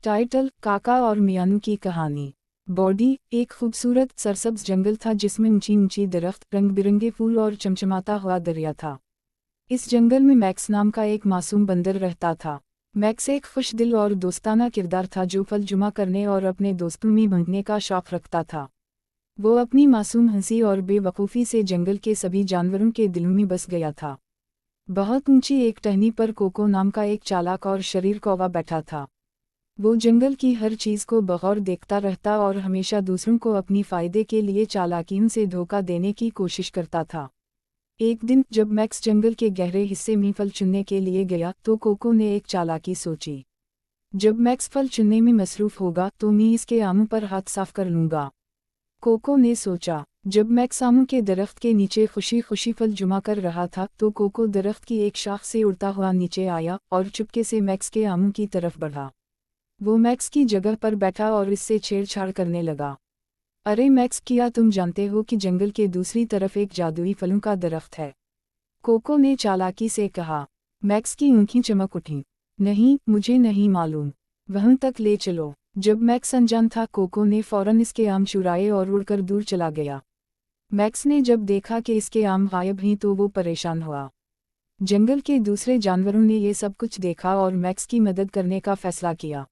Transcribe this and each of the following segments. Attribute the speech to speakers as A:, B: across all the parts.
A: Title: काका और मियानू की कहानी। बॉडी: एक खूबसूरत सरसब्ज जंगल था जिसमें ऊंची ऊंची दरख्त, रंग बिरंगे फूल और चमचमाता हुआ दरिया था। इस जंगल में मैक्स नाम का एक मासूम बंदर रहता था। मैक्स एक खुशदिल और दोस्ताना किरदार था जो फल जुमा करने और अपने दोस्तों में बांटने का शौक रखता था। वो अपनी मासूम हंसी और बेवकूफ़ी से जंगल के सभी जानवरों के दिलों में बस गया था। बहुत ऊंची एक टहनी पर कोको नाम का एक चालाक और शरीर कौवा बैठा था। वो जंगल की हर चीज़ को बगौर देखता रहता और हमेशा दूसरों को अपनी फ़ायदे के लिए चालाकियों से धोखा देने की कोशिश करता था। एक दिन जब मैक्स जंगल के गहरे हिस्से में फल चुनने के लिए गया तो कोको ने एक चालाकी सोची। जब मैक्स फल चुनने में मसरूफ़ होगा तो मैं इसके आमों पर हाथ साफ कर लूँगा। कोको ने सोचा। जब मैक्स आमों के दरख्त के नीचे खुशी खुशी फल जुमा कर रहा था तो कोको दरख्त की एक शाख से उड़ता हुआ नीचे आया और चुपके से मैक्स के आमों की तरफ बढ़ा। वो मैक्स की जगह पर बैठा और इससे छेड़छाड़ करने लगा। अरे मैक्स, क्या तुम जानते हो कि जंगल के दूसरी तरफ एक जादुई फलों का दरख्त है? कोको ने चालाकी से कहा। मैक्स की आंखें चमक उठीं। नहीं, मुझे नहीं मालूम। वहां तक ले चलो। जब मैक्स अनजान था कोको ने फौरन इसके आम चुराए और उड़कर दूर चला गया। मैक्स ने जब देखा कि इसके आम गायब हैं तो वो परेशान हुआ। जंगल के दूसरे जानवरों ने ये सब कुछ देखा और मैक्स की मदद करने का फैसला किया।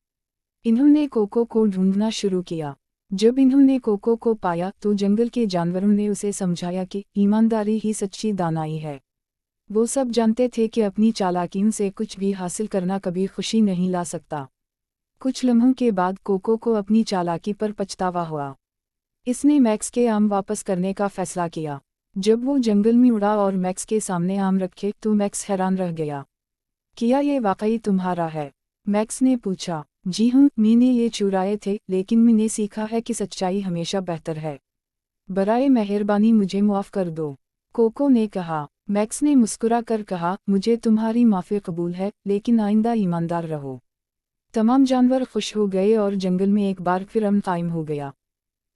A: इन्होंने कोको को ढूंढना शुरू किया। जब इन्होंने कोको को पाया तो जंगल के जानवरों ने उसे समझाया कि ईमानदारी ही सच्ची दानाई है। वो सब जानते थे कि अपनी चालाकियों से कुछ भी हासिल करना कभी खुशी नहीं ला सकता। कुछ लम्हों के बाद कोको को अपनी चालाकी पर पछतावा हुआ। इसने मैक्स के आम वापस करने का फैसला किया। जब वो जंगल में उड़ा और मैक्स के सामने आम रखे तो मैक्स हैरान रह गया। क्या ये वाकई तुम्हारा है? मैक्स ने पूछा। जी हाँ, मैंने ये चुराए थे, लेकिन मैंने सीखा है कि सच्चाई हमेशा बेहतर है। बराए मेहरबानी मुझे माफ़ कर दो, कोको ने कहा। मैक्स ने मुस्कुरा कर कहा, मुझे तुम्हारी माफ़ी कबूल है, लेकिन आइंदा ईमानदार रहो। तमाम जानवर खुश हो गए और जंगल में एक बार फिर अमन कायम हो गया।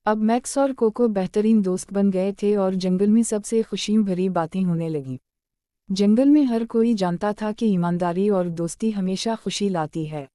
A: अब मैक्स और कोको बेहतरीन दोस्त बन गए थे और जंगल में सबसे खुशियों भरी बातें होने लगीं। जंगल में हर कोई जानता था कि ईमानदारी और दोस्ती हमेशा खुशी लाती है।